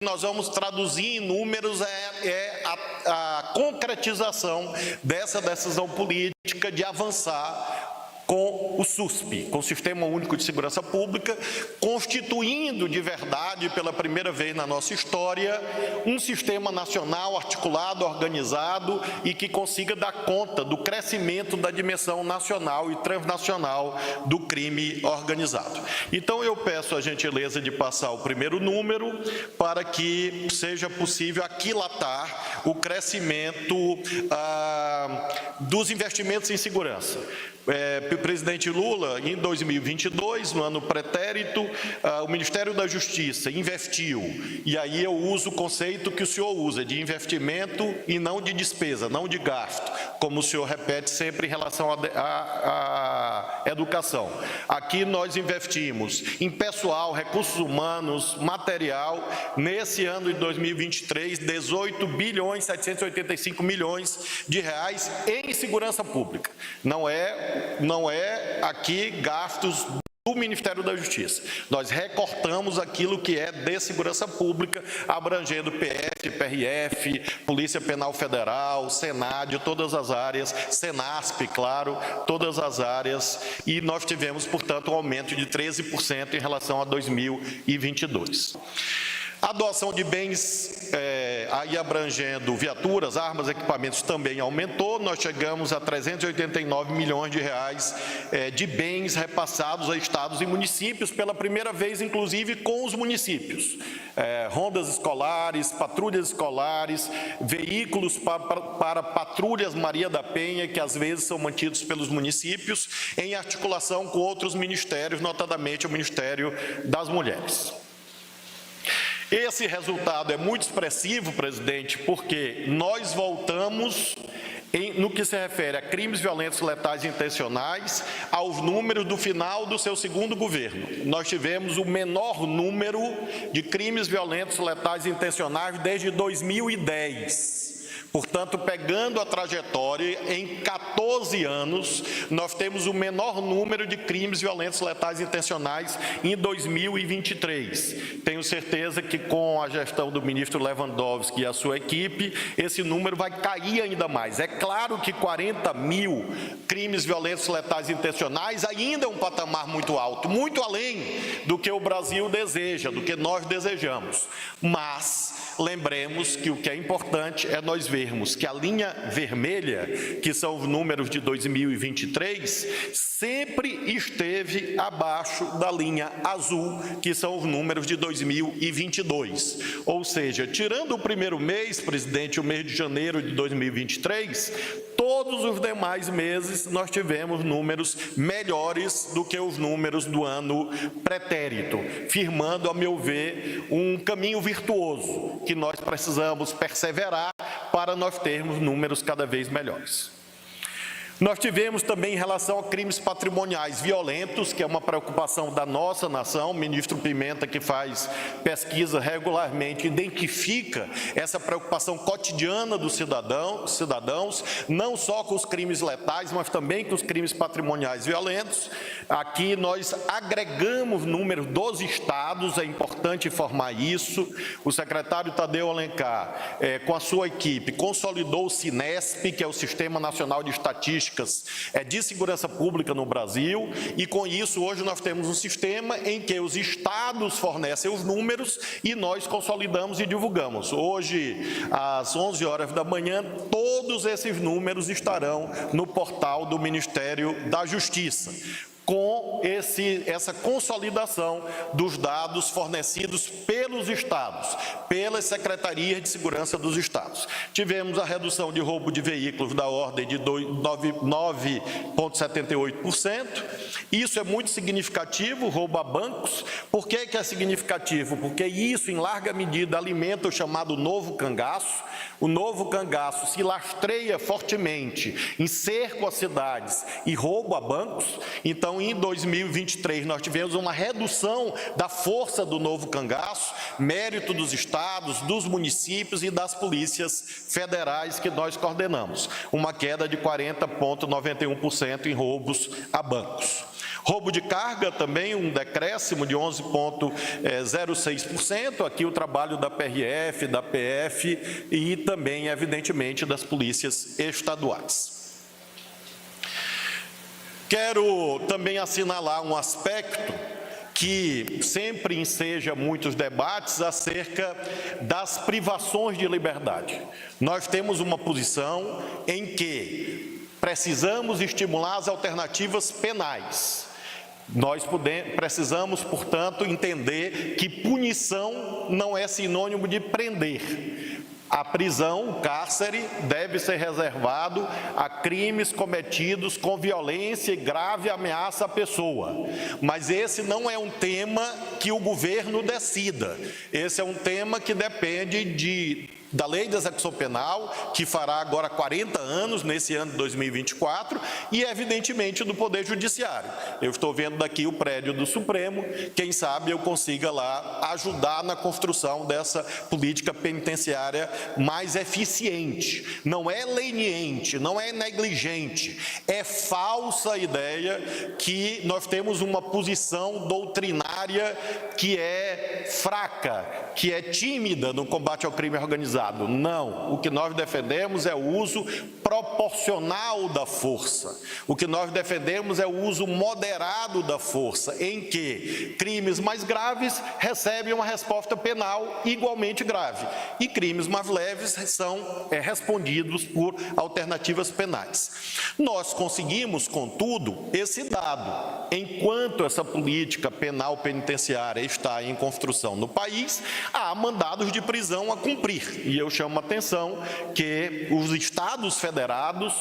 nós vamos traduzir em números a concretização dessa decisão política de avançar com o SUSP, com o Sistema Único de Segurança Pública, constituindo de verdade, pela primeira vez na nossa história, um sistema nacional articulado, organizado e que consiga dar conta do crescimento da dimensão nacional e transnacional do crime organizado. Então, eu peço a gentileza de passar o primeiro número para que seja possível aquilatar o crescimento dos investimentos em segurança. O presidente Lula, em 2022, no ano pretérito, o Ministério da Justiça investiu, e aí eu uso o conceito que o senhor usa, de investimento e não de despesa, não de gasto, como o senhor repete sempre em relação à educação. Aqui nós investimos em pessoal, recursos humanos, material, nesse ano de 2023, 18 bilhões 785 milhões de reais em segurança pública. Não é aqui gastos do Ministério da Justiça. Nós recortamos aquilo que é de segurança pública, abrangendo PF, PRF, Polícia Penal Federal, Senad, todas as áreas, Senasp, claro, todas as áreas, e nós tivemos, portanto, um aumento de 13% em relação a 2022. A doação de bens, aí abrangendo viaturas, armas, equipamentos, também aumentou. Nós chegamos a 389 milhões de reais de bens repassados a estados e municípios, pela primeira vez, inclusive, com os municípios. Rondas escolares, patrulhas escolares, veículos para patrulhas Maria da Penha, que às vezes são mantidos pelos municípios, em articulação com outros ministérios, notadamente o Ministério das Mulheres. Esse resultado é muito expressivo, presidente, porque nós voltamos, no que se refere a crimes violentos, letais e intencionais, aos números do final do seu segundo governo. Nós tivemos o menor número de crimes violentos, letais e intencionais desde 2010. Portanto, pegando a trajetória, em 14 anos, nós temos o menor número de crimes violentos, letais e intencionais em 2023. Tenho certeza que com a gestão do ministro Lewandowski e a sua equipe, esse número vai cair ainda mais. É claro que 40 mil crimes violentos, letais e intencionais ainda é um patamar muito alto, muito além do que o Brasil deseja, do que nós desejamos. Mas lembremos que o que é importante é nós vermos que a linha vermelha, que são os números de 2023, sempre esteve abaixo da linha azul, que são os números de 2022. Ou seja, tirando o primeiro mês, presidente, o mês de janeiro de 2023, todos os demais meses nós tivemos números melhores do que os números do ano pretérito, firmando, a meu ver, um caminho virtuoso, que nós precisamos perseverar para nós termos números cada vez melhores. Nós tivemos também, em relação a crimes patrimoniais violentos, que é uma preocupação da nossa nação, o ministro Pimenta, que faz pesquisa regularmente, identifica essa preocupação cotidiana dos cidadãos, não só com os crimes letais, mas também com os crimes patrimoniais violentos. Aqui nós agregamos números dos estados, é importante informar isso. O secretário Tadeu Alencar, com a sua equipe, consolidou o Sinesp, que é o Sistema Nacional de Estatística de segurança pública no Brasil, e com isso hoje nós temos um sistema em que os estados fornecem os números e nós consolidamos e divulgamos. Hoje, às 11 horas da manhã, todos esses números estarão no portal do Ministério da Justiça, com essa consolidação dos dados fornecidos pelos estados, pelas secretarias de segurança dos estados. Tivemos a redução de roubo de veículos da ordem de 9,78%. Isso é muito significativo, roubo a bancos. Por que é significativo? Porque isso, em larga medida, alimenta o chamado novo cangaço. O novo cangaço se lastreia fortemente em cerco a cidades e roubo a bancos. Então, em 2023, nós tivemos uma redução da força do novo cangaço, mérito dos estados, dos municípios e das polícias federais que nós coordenamos. Uma queda de 40,91% em roubos a bancos. Roubo de carga também, um decréscimo de 11,06%, aqui o trabalho da PRF, da PF e também, evidentemente, das polícias estaduais. Quero também assinalar um aspecto que sempre enseja muitos debates acerca das privações de liberdade. Nós temos uma posição em que precisamos estimular as alternativas penais. Nós precisamos, portanto, entender que punição não é sinônimo de prender. A prisão, o cárcere, deve ser reservado a crimes cometidos com violência e grave ameaça à pessoa. Mas esse não é um tema que o governo decida. Esse é um tema que depende da Lei de Execução Penal, que fará agora 40 anos, nesse ano de 2024, e, evidentemente, do Poder Judiciário. Eu estou vendo daqui o prédio do Supremo, quem sabe eu consiga lá ajudar na construção dessa política penitenciária mais eficiente. Não é leniente, não é negligente, é falsa a ideia que nós temos uma posição doutrinária que é fraca, que é tímida no combate ao crime organizado. Não, o que nós defendemos é o uso proporcional da força. O que nós defendemos é o uso moderado da força, em que crimes mais graves recebem uma resposta penal igualmente grave e crimes mais leves são respondidos por alternativas penais. Nós conseguimos, contudo, esse dado. Enquanto essa política penal penitenciária está em construção no país, há mandados de prisão a cumprir. E eu chamo a atenção que os estados federados,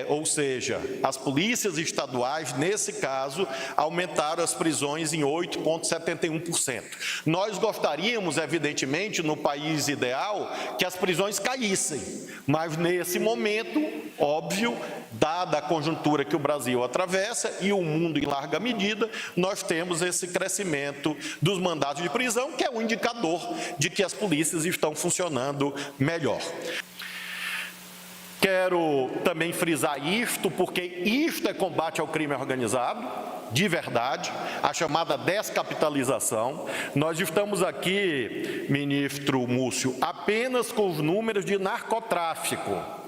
ou seja, as polícias estaduais, nesse caso, aumentaram as prisões em 8,71%. Nós gostaríamos, evidentemente, no país ideal, que as prisões caíssem, mas nesse momento, óbvio, dada a conjuntura que o Brasil atravessa e o mundo em larga medida, nós temos esse crescimento dos mandados de prisão, que é um indicador de que as polícias estão funcionando melhor. Quero também frisar isto, porque isto é combate ao crime organizado, de verdade, a chamada descapitalização. Nós estamos aqui, ministro Múcio, apenas com os números de narcotráfico.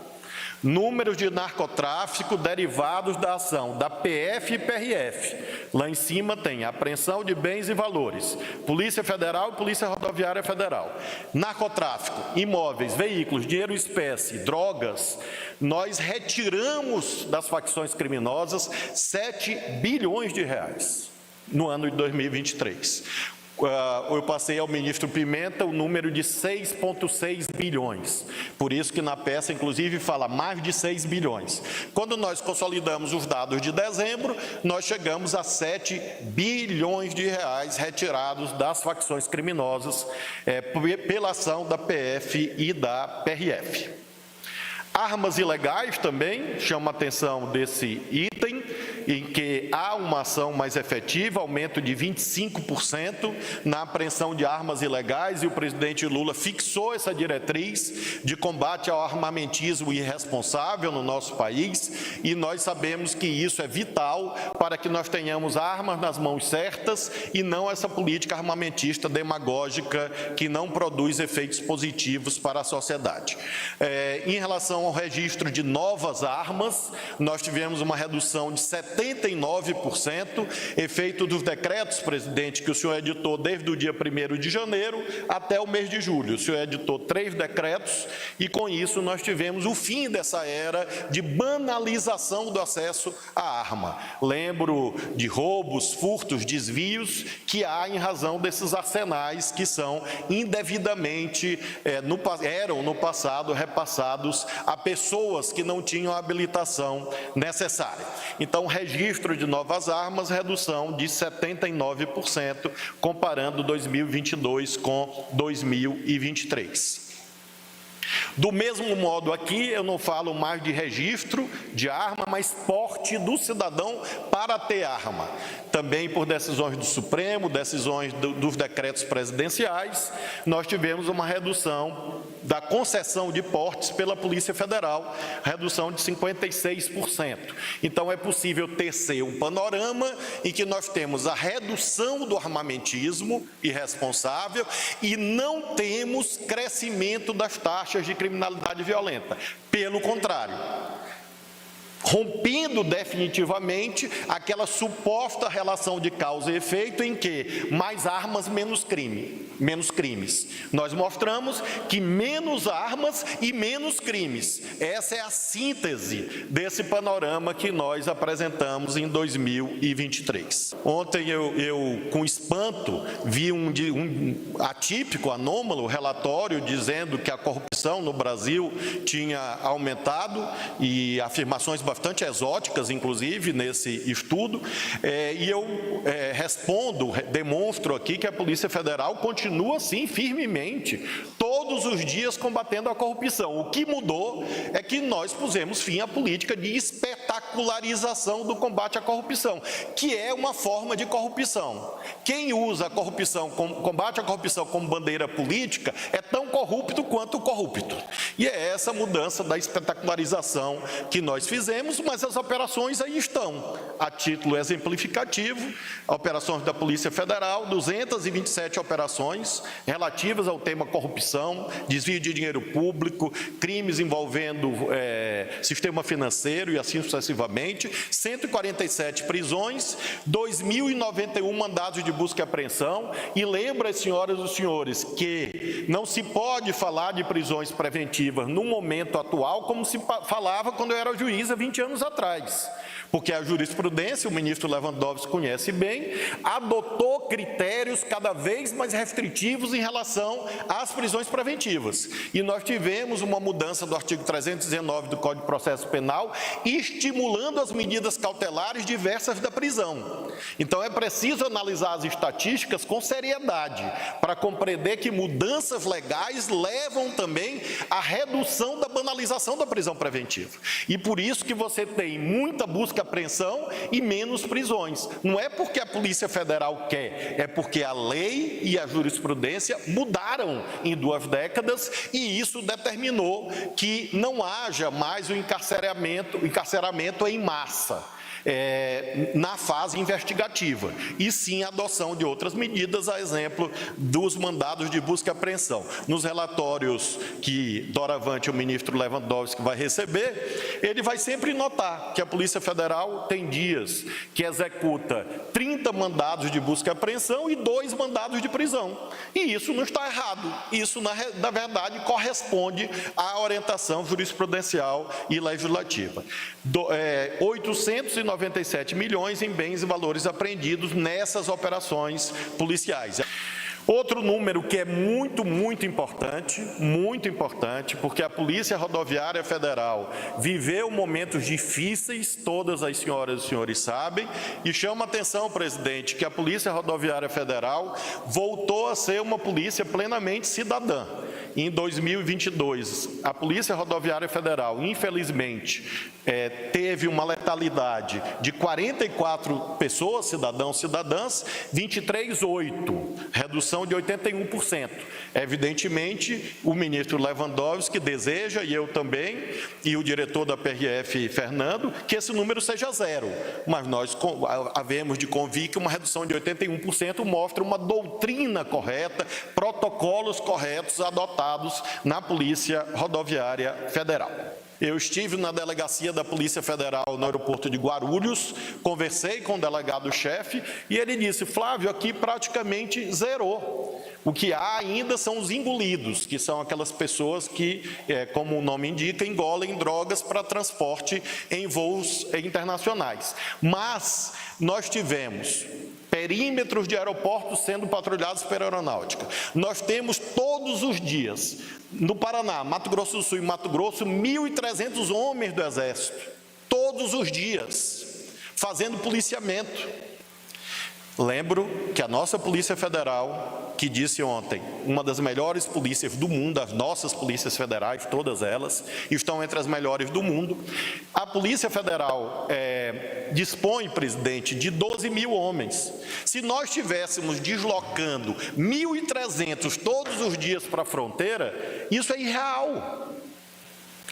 Números de narcotráfico derivados da ação da PF e PRF. Lá em cima tem apreensão de bens e valores, Polícia Federal e Polícia Rodoviária Federal. Narcotráfico, imóveis, veículos, dinheiro em espécie, drogas. Nós retiramos das facções criminosas 7 bilhões de reais no ano de 2023. Eu passei ao ministro Pimenta o número de 6,6 bilhões. Por isso que na peça, inclusive, fala mais de 6 bilhões. Quando nós consolidamos os dados de dezembro, nós chegamos a 7 bilhões de reais retirados das facções criminosas pela ação da PF e da PRF. Armas ilegais também chama a atenção desse item, em que há uma ação mais efetiva, aumento de 25% na apreensão de armas ilegais, e o presidente Lula fixou essa diretriz de combate ao armamentismo irresponsável no nosso país, e nós sabemos que isso é vital para que nós tenhamos armas nas mãos certas e não essa política armamentista demagógica que não produz efeitos positivos para a sociedade. Em relação ao registro de novas armas, nós tivemos uma redução de 79%, efeito dos decretos, presidente, que o senhor editou desde o dia 1º de janeiro até o mês de julho. O senhor editou 3 decretos e, com isso, nós tivemos o fim dessa era de banalização do acesso à arma. Lembro de roubos, furtos, desvios que há em razão desses arsenais que são indevidamente, eram no passado repassados a pessoas que não tinham a habilitação necessária. Então, registro de novas armas, redução de 79%, comparando 2022 com 2023. Do mesmo modo aqui, eu não falo mais de registro de arma, mas porte do cidadão para ter arma. Também por decisões do Supremo, decisões dos decretos presidenciais, nós tivemos uma redução da concessão de portes pela Polícia Federal, redução de 56%. Então, é possível tecer um panorama em que nós temos a redução do armamentismo irresponsável e não temos crescimento das taxas de criminalidade violenta. Pelo contrário, rompendo definitivamente aquela suposta relação de causa e efeito em que mais armas, menos crimes. Nós mostramos que menos armas e menos crimes. Essa é a síntese desse panorama que nós apresentamos em 2023. Ontem eu com espanto, vi um atípico, anômalo relatório dizendo que a corrupção no Brasil tinha aumentado e afirmações bastante exóticas, inclusive, nesse estudo, e eu demonstro aqui que a Polícia Federal continua, sim, firmemente, todos os dias combatendo a corrupção. O que mudou é que nós pusemos fim à política de espetacularização do combate à corrupção, que é uma forma de corrupção. Quem usa a corrupção, combate à corrupção como bandeira política, é tão corrupto quanto o corrupto. E é essa mudança da espetacularização que nós fizemos, mas as operações aí estão. A título exemplificativo, operações da Polícia Federal, 227 operações relativas ao tema corrupção, desvio de dinheiro público, crimes envolvendo sistema financeiro e assim sucessivamente, 147 prisões, 2.091 mandados de busca e apreensão. E lembra, senhoras e senhores, que não se pode falar de prisões preventivas no momento atual como se falava quando eu era juiz há 20 anos atrás, porque a jurisprudência, o ministro Lewandowski conhece bem, adotou critérios cada vez mais restritivos em relação às prisões preventivas. E nós tivemos uma mudança do artigo 319 do Código de Processo Penal, estimulando as medidas cautelares diversas da prisão. Então, é preciso analisar as estatísticas com seriedade, para compreender que mudanças legais levam também à redução da banalização da prisão preventiva. E por isso que você tem muita busca e apreensão e menos prisões. Não é porque a Polícia Federal quer, é porque a lei e a jurisprudência mudaram em 2 décadas e isso determinou que não haja mais o encarceramento em massa. Na fase investigativa, e sim a adoção de outras medidas, a exemplo dos mandados de busca e apreensão. Nos relatórios que, doravante, o ministro Lewandowski vai receber, ele vai sempre notar que a Polícia Federal tem dias que executa 30 mandados de busca e apreensão e 2 mandados de prisão. E isso não está errado. Isso, na verdade, corresponde à orientação jurisprudencial e legislativa. 897 milhões em bens e valores apreendidos nessas operações policiais. Outro número que é muito importante, porque a Polícia Rodoviária Federal viveu momentos difíceis, todas as senhoras e senhores sabem, e chama a atenção, presidente, que a Polícia Rodoviária Federal voltou a ser uma polícia plenamente cidadã. Em 2022, a Polícia Rodoviária Federal, infelizmente, teve uma letalidade de 44 pessoas, cidadãs, 23,8, redução de 81%. Evidentemente, o ministro Lewandowski deseja, e eu também, e o diretor da PRF, Fernando, que esse número seja 0. Mas nós havemos de convir que uma redução de 81% mostra uma doutrina correta, protocolos corretos adotados na Polícia Rodoviária Federal. Eu estive na delegacia da Polícia Federal no aeroporto de Guarulhos, conversei com o delegado-chefe e ele disse: Flávio, aqui praticamente zerou. O que há ainda são os engolidos, que são aquelas pessoas que, como o nome indica, engolem drogas para transporte em voos internacionais. Mas nós tivemos perímetros de aeroportos sendo patrulhados pela aeronáutica. Nós temos todos os dias, no Paraná, Mato Grosso do Sul e Mato Grosso, 1.300 homens do Exército, todos os dias, fazendo policiamento. Lembro que a nossa Polícia Federal, que disse ontem, uma das melhores polícias do mundo, as nossas polícias federais, todas elas, estão entre as melhores do mundo. A Polícia Federal dispõe, presidente, de 12 mil homens. Se nós estivéssemos deslocando 1.300 todos os dias para a fronteira, isso é irreal.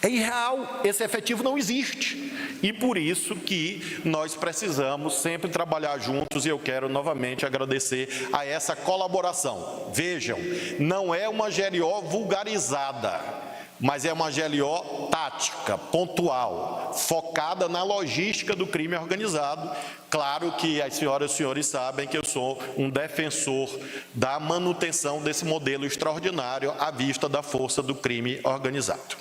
É irreal, esse efetivo não existe. E por isso que nós precisamos sempre trabalhar juntos, e eu quero novamente agradecer a essa colaboração. Vejam, não é uma GLO vulgarizada, mas é uma GLO tática, pontual, focada na logística do crime organizado. Claro que as senhoras e os senhores sabem que eu sou um defensor da manutenção desse modelo extraordinário à vista da força do crime organizado.